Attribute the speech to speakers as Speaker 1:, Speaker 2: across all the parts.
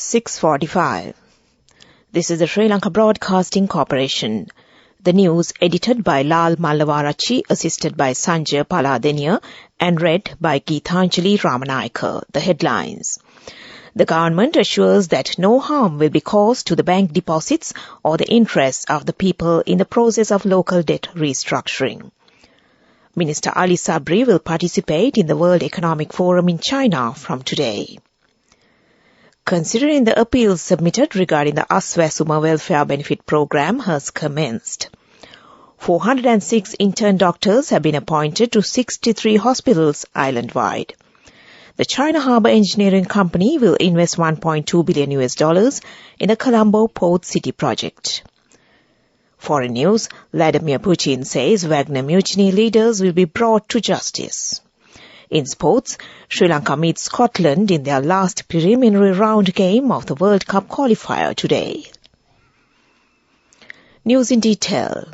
Speaker 1: 6:45. This is the Sri Lanka Broadcasting Corporation. The news edited by Lal Mallavarachi, assisted by Sanjay Paladeniya, and read by Geethanjali Ramanayaka. The headlines. The government assures that no harm will be caused to the bank deposits or the interests of the people in the process of local debt restructuring. Minister Ali Sabri will participate in the World Economic Forum in China from today. Considering the appeals submitted regarding the Aswasuma Welfare Benefit Program has commenced. 406 intern doctors have been appointed to 63 hospitals island-wide. The China Harbour Engineering Company will invest $1.2 billion in the Colombo Port City project. Foreign news, Vladimir Putin says Wagner mutiny leaders will be brought to justice. In sports, Sri Lanka meets Scotland in their last preliminary round game of the World Cup qualifier today. News in detail.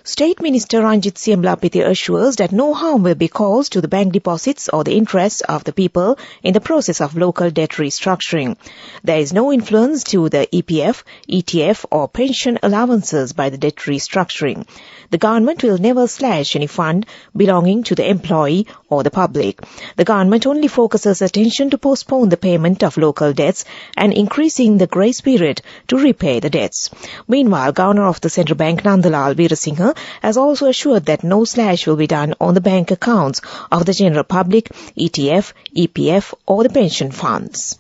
Speaker 1: State Minister Ranjit Siamlapithy assures that no harm will be caused to the bank deposits or the interests of the people in the process of local debt restructuring. There is no influence to the EPF, ETF or pension allowances by the debt restructuring. The government will never slash any fund belonging to the employee or the public. The government only focuses attention to postpone the payment of local debts and increasing the grace period to repay the debts. Meanwhile, Governor of the Central Bank Nandalal Veerasinghe has also assured that no slash will be done on the bank accounts of the general public, ETF, EPF or the pension funds.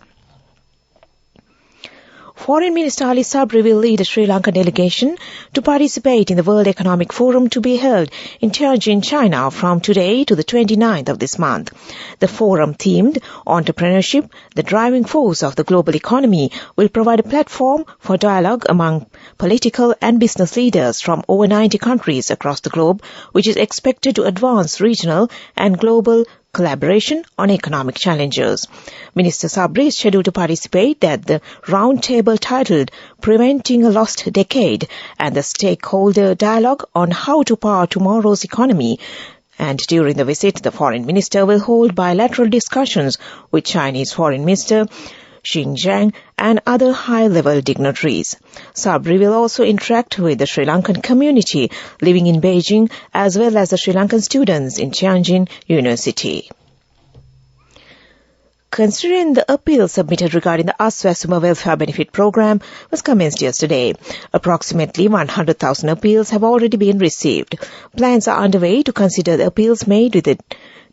Speaker 1: Foreign Minister Ali Sabri will lead a Sri Lanka delegation to participate in the World Economic Forum to be held in Tianjin, China from today to the 29th of this month. The forum themed Entrepreneurship, the driving force of the global economy, will provide a platform for dialogue among political and business leaders from over 90 countries across the globe, which is expected to advance regional and global collaboration on economic challenges. Minister Sabri is scheduled to participate at the roundtable titled Preventing a Lost Decade and the stakeholder dialogue on how to power tomorrow's economy. And during the visit, the foreign minister will hold bilateral discussions with Chinese Foreign Minister Xinjiang and other high-level dignitaries. Sabri will also interact with the Sri Lankan community living in Beijing as well as the Sri Lankan students in Tianjin University. Considering the appeal submitted regarding the Aswasuma Welfare Benefit Program was commenced yesterday, approximately 100,000 appeals have already been received. Plans are underway to consider the appeals made with the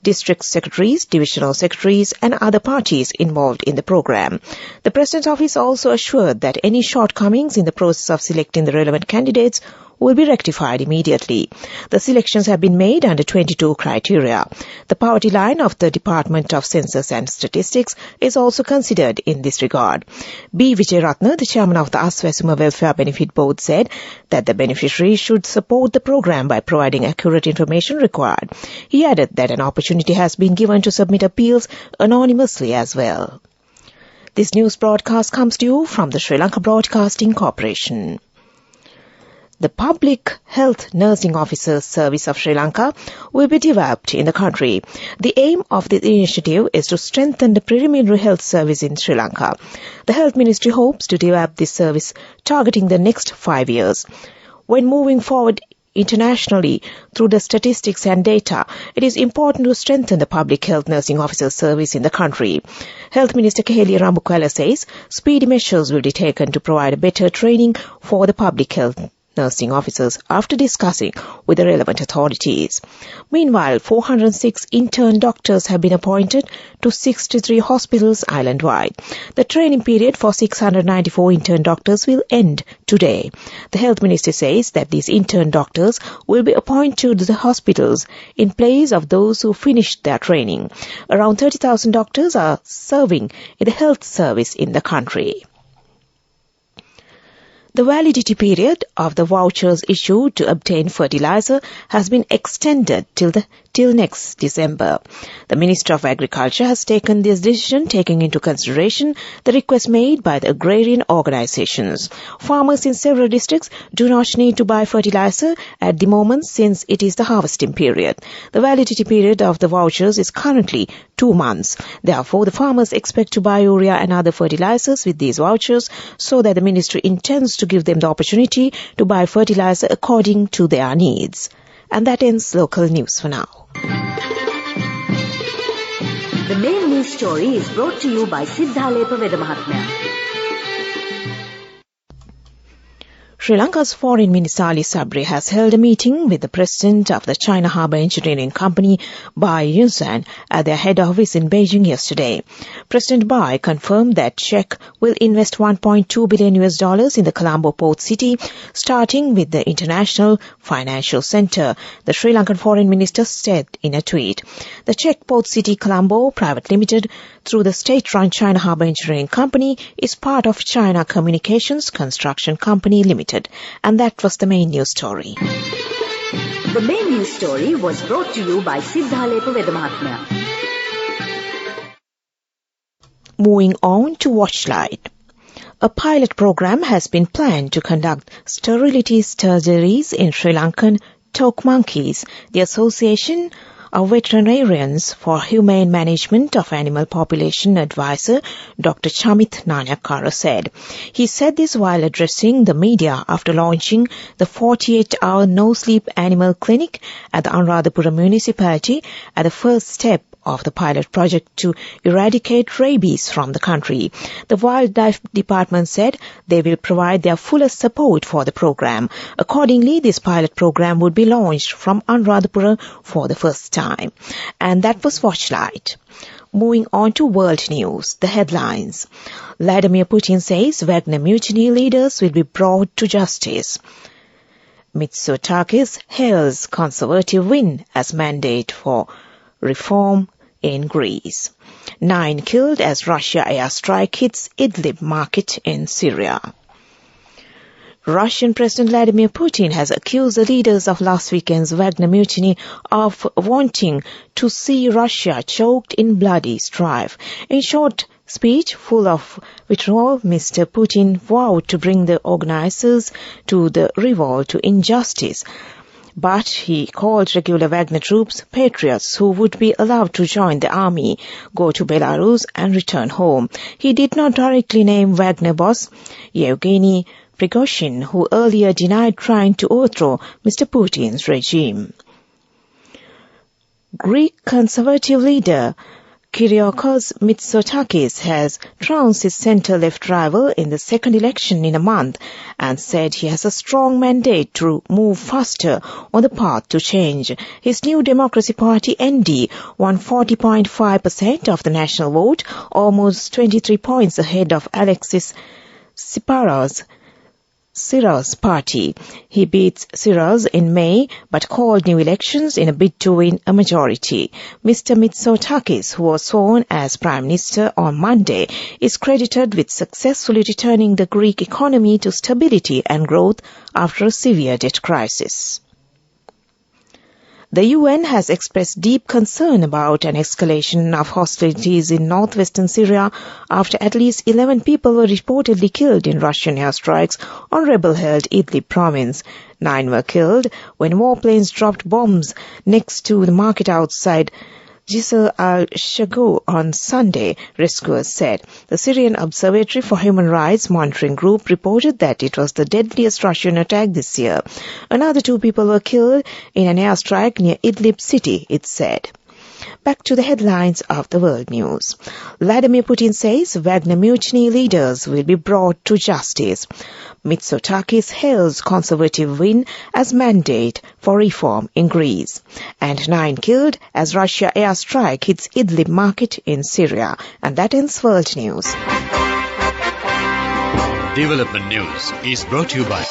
Speaker 1: district secretaries, divisional secretaries and other parties involved in the program. The President's office also assured that any shortcomings in the process of selecting the relevant candidates will be rectified immediately. The selections have been made under 22 criteria. The poverty line of the Department of Census and Statistics is also considered in this regard. B. Vijayaratne, the chairman of the Aswasuma Welfare Benefit Board, said that the beneficiaries should support the program by providing accurate information required. He added that an opportunity has been given to submit appeals anonymously as well. This news broadcast comes to you from the Sri Lanka Broadcasting Corporation. The Public Health Nursing Officers Service of Sri Lanka will be developed in the country. The aim of this initiative is to strengthen the preliminary health service in Sri Lanka. The Health Ministry hopes to develop this service targeting the next 5 years. When moving forward internationally through the statistics and data, it is important to strengthen the Public Health Nursing Officers Service in the country. Health Minister Keheli Rambukwala says speedy measures will be taken to provide better training for the public health nursing officers after discussing with the relevant authorities. Meanwhile, 406 intern doctors have been appointed to 63 hospitals island-wide. The training period for 694 intern doctors will end today. The Health Ministry says that these intern doctors will be appointed to the hospitals in place of those who finished their training. Around 30,000 doctors are serving in the health service in the country. The validity period of the vouchers issued to obtain fertilizer has been extended till the till next December. The Minister of Agriculture has taken this decision taking into consideration the request made by the agrarian organizations. Farmers in several districts do not need to buy fertilizer at the moment since it is the harvesting period. The validity period of the vouchers is currently 2 months. Therefore, the farmers expect to buy urea and other fertilizers with these vouchers so that the ministry intends to give them the opportunity to buy fertilizer according to their needs. And that ends local news for now.
Speaker 2: The main news story is brought to you by Siddhalepa Vedamahatmya.
Speaker 1: Sri Lanka's Foreign Minister Ali Sabri has held a meeting with the President of the China Harbour Engineering Company, Bai Yunsan, at their head office in Beijing yesterday. President Bai confirmed that Czech will invest $1.2 billion in the Colombo port city, starting with the International Financial Centre, the Sri Lankan Foreign Minister said in a tweet. The Czech port city Colombo Private Limited, through the state-run China Harbour Engineering Company, is part of China Communications Construction Company Limited. And that was the main news story.
Speaker 2: The main news story was brought to you by Siddhalepa Vedamahatmya.
Speaker 1: Moving on to Watchlight. A pilot program has been planned to conduct sterility surgeries in Sri Lankan toque monkeys. The Association of Veterinarians for Humane Management of Animal Population advisor Dr. Chamith Nanakkara said. He said this while addressing the media after launching the 48-hour no-sleep animal clinic at the Anuradhapura municipality at the first step of the pilot project to eradicate rabies from the country. The Wildlife Department said they will provide their fullest support for the program. Accordingly, this pilot program would be launched from Anuradhapura for the first time. And that was Watchlight. Moving on to world news, the headlines. Vladimir Putin says Wagner mutiny leaders will be brought to justice. Mitsotakis hails conservative win as mandate for reform in Greece. 9 killed as Russia airstrike hits Idlib market in Syria. Russian President Vladimir Putin has accused the leaders of last weekend's Wagner mutiny of wanting to see Russia choked in bloody strife. In short speech full of vitriol, Mr. Putin vowed to bring the organizers to the revolt to injustice. But he called regular Wagner troops patriots who would be allowed to join the army, go to Belarus and return home. He did not directly name Wagner boss Yevgeny Prigozhin, who earlier denied trying to overthrow Mr. Putin's regime. Greek conservative leader Kyriakos Mitsotakis has trounced his centre-left rival in the second election in a month and said he has a strong mandate to move faster on the path to change. His New Democracy Party ND won 40.5% of the national vote, almost 23 points ahead of Alexis Tsipras' party. He beat Tsipras in May but called new elections in a bid to win a majority. Mr. Mitsotakis, who was sworn as Prime Minister on Monday, is credited with successfully returning the Greek economy to stability and growth after a severe debt crisis. The UN has expressed deep concern about an escalation of hostilities in northwestern Syria after at least 11 people were reportedly killed in Russian airstrikes on rebel-held Idlib province. 9 were killed when warplanes dropped bombs next to the market outside Jisr al-Shagu on Sunday, rescuers said. The Syrian Observatory for Human Rights Monitoring Group reported that it was the deadliest Russian attack this year. Another 2 people were killed in an airstrike near Idlib city, it said. Back to the headlines of the world news. Vladimir Putin says Wagner mutiny leaders will be brought to justice. Mitsotakis hails conservative win as mandate for reform in Greece. And 9 killed as Russia airstrike hits Idlib market in Syria. And that ends world news.
Speaker 3: Development News is brought to you by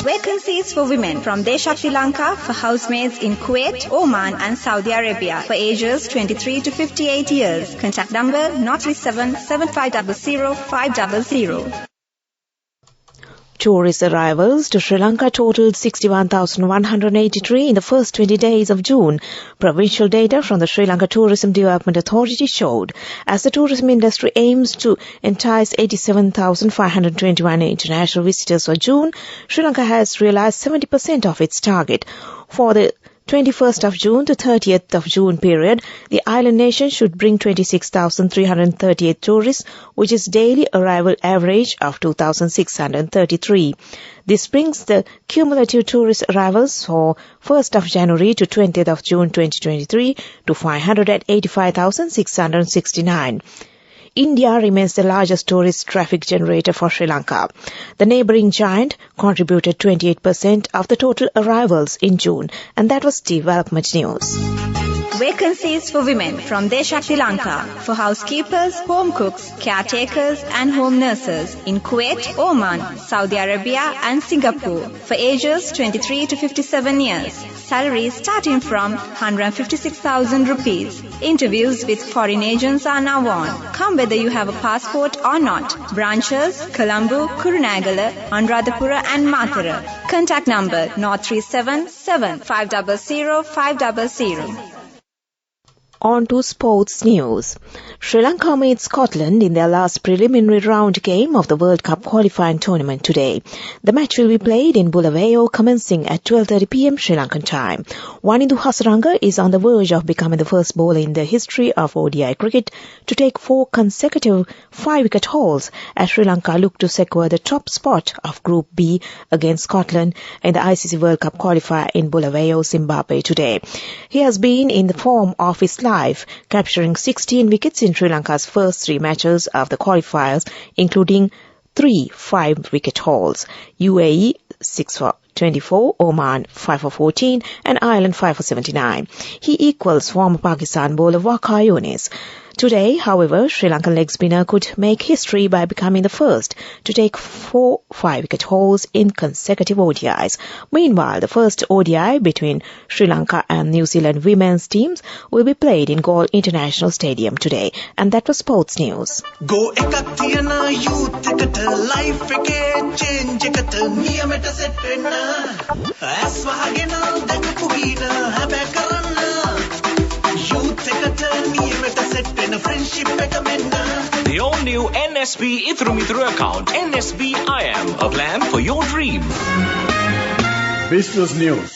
Speaker 4: Vacancies for women from Desha Sri Lanka for housemaids in Kuwait, Oman and Saudi Arabia for ages 23 to 58 years. Contact number 037 7500 500.
Speaker 1: Tourist arrivals to Sri Lanka totaled 61,183 in the first 20 days of June, provincial data from the Sri Lanka Tourism Development Authority showed. As the tourism industry aims to entice 87,521 international visitors for June, Sri Lanka has realized 70% of its target. For the 21st of June to 30th of June period, the island nation should bring 26,338 tourists, which is daily arrival average of 2,633. This brings the cumulative tourist arrivals for 1st of January to 20th of June 2023 to 585,669. India remains the largest tourist traffic generator for Sri Lanka. The neighbouring giant contributed 28% of the total arrivals in June, and that was development news.
Speaker 4: Vacancies for women from Deshakti Lanka for housekeepers, home cooks, caretakers and home nurses in Kuwait, Oman, Saudi Arabia and Singapore for ages 23 to 57 years. Salaries starting from 156,000 rupees. Interviews with foreign agents are now on. Come whether you have a passport or not. Branches, Colombo, Kurunagala, Anuradhapura and Matara. Contact number 0377 500 500.
Speaker 1: On to sports news. Sri Lanka made Scotland in their last preliminary round game of the World Cup qualifying tournament today. The match will be played in Bulawayo commencing at 12:30 p.m. Sri Lankan time. Wanindu Hasaranga is on the verge of becoming the first bowler in the history of ODI cricket to take 4 consecutive 5-wicket hauls as Sri Lanka look to secure the top spot of Group B against Scotland in the ICC World Cup qualifier in Bulawayo, Zimbabwe today. He has been in the form of his life, capturing 16 wickets in Sri Lanka's first 3 matches of the qualifiers, including 3 5-wicket hauls. UAE 6 for 24, Oman 5 for 14 and Ireland 5 for 79. He equals former Pakistan bowler Waqar Younis. Today, however, Sri Lankan leg spinner could make history by becoming the first to take 4 5-wicket hauls in consecutive ODIs. Meanwhile, the first ODI between Sri Lanka and New Zealand women's teams will be played in Galle International Stadium today. And that was sports news.
Speaker 5: Go ekak thiyana youth ekata life ekේ change ekata niyamata set wenna as wahagena dakapu hina habe karanna youth ekata niyamata set wenna friendship ekata menna.
Speaker 6: The all-new NSB Ithru account, NSB IM, a plan for your dream.
Speaker 7: Business News,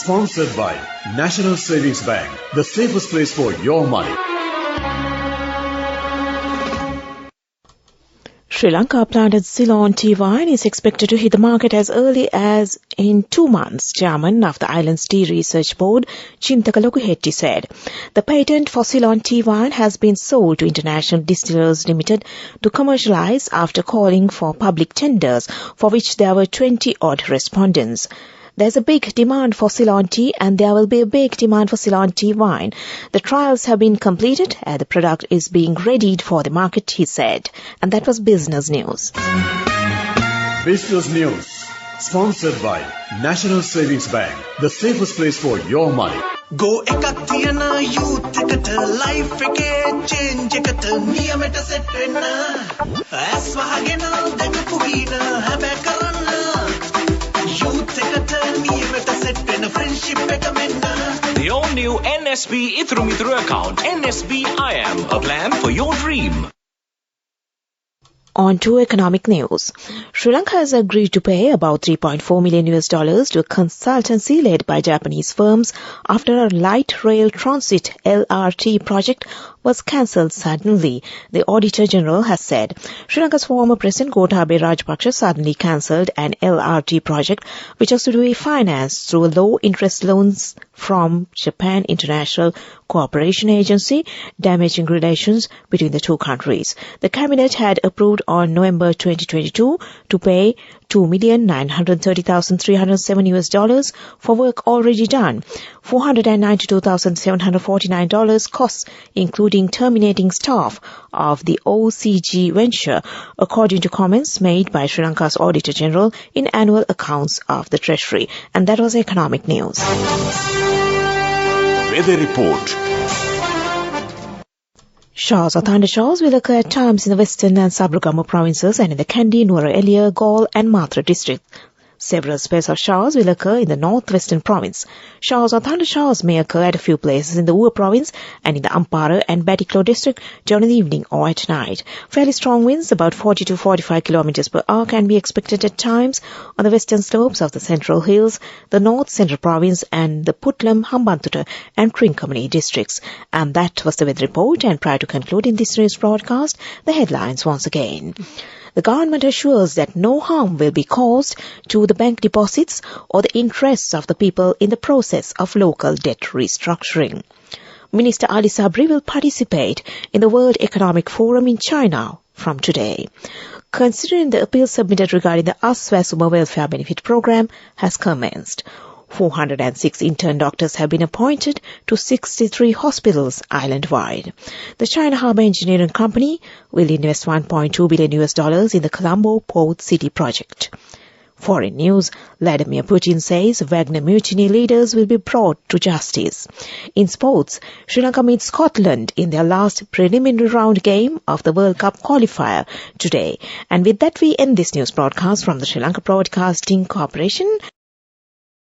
Speaker 7: sponsored by National Savings Bank, the safest place for your money.
Speaker 1: Sri Lanka planted Ceylon tea wine is expected to hit the market as early as in 2 months, chairman of the island's tea research board, Chintaka Lokuhetty, said. The patent for Ceylon tea wine has been sold to International Distillers Limited to commercialize after calling for public tenders, for which there were 20-odd respondents. There's a big demand for Ceylon tea and there will be a big demand for Ceylon tea wine. The trials have been completed and the product is being readied for the market, he said. And that was business news.
Speaker 7: Business News, sponsored by National Savings Bank, the safest place for your money.
Speaker 5: Go ekak thiyana youth ekata life ekේ change ekata niyamata set wenna as wahagena dakapu hina habe karanna youth ekata niyamata set wenna friendship ekata menna.
Speaker 6: The all-new NSB Ithru account, NSB IM, a plan for your dream.
Speaker 1: On to economic news. Sri Lanka has agreed to pay about $3.4 million to a consultancy led by Japanese firms after a light rail transit LRT project was cancelled suddenly, the Auditor General has said. Sri Lanka's former President Gotabaya Rajapaksa suddenly cancelled an LRT project which was to be financed through low-interest loans from Japan International Cooperation Agency, damaging relations between the two countries. The Cabinet had approved on November 2022 to pay $2,930,307 for work already done. $492,749 costs, including terminating staff of the OCG venture, according to comments made by Sri Lanka's Auditor General in annual accounts of the Treasury. And that was economic news.
Speaker 6: Weather report.
Speaker 1: Showers or thunderstorms will occur at times in the western and Sabragamu provinces and in the Kandy, Nuwara Eliya, Galle and Mathura districts. Several spells of showers will occur in the northwestern province. Showers or thundershowers may occur at a few places in the Ua province and in the Ampara and Batiklo district during the evening or at night. Fairly strong winds, about 40 to 45 kilometers per hour, can be expected at times on the western slopes of the Central Hills, the North Central province and the Putlam, Hambantota and Trincomalee districts. And that was the weather report. And prior to concluding this news broadcast, the headlines once again. The government assures that no harm will be caused to the bank deposits or the interests of the people in the process of local debt restructuring. Minister Ali Sabri will participate in the World Economic Forum in China from today. Considering the appeal submitted regarding the Aswasuma Welfare Benefit Program has commenced. 406 intern doctors have been appointed to 63 hospitals island-wide. The China Harbour Engineering Company will invest $1.2 billion in the Colombo Port City project. Foreign news, Vladimir Putin says Wagner mutiny leaders will be brought to justice. In sports, Sri Lanka meets Scotland in their last preliminary round game of the World Cup qualifier today. And with that, we end this news broadcast from the Sri Lanka Broadcasting Corporation.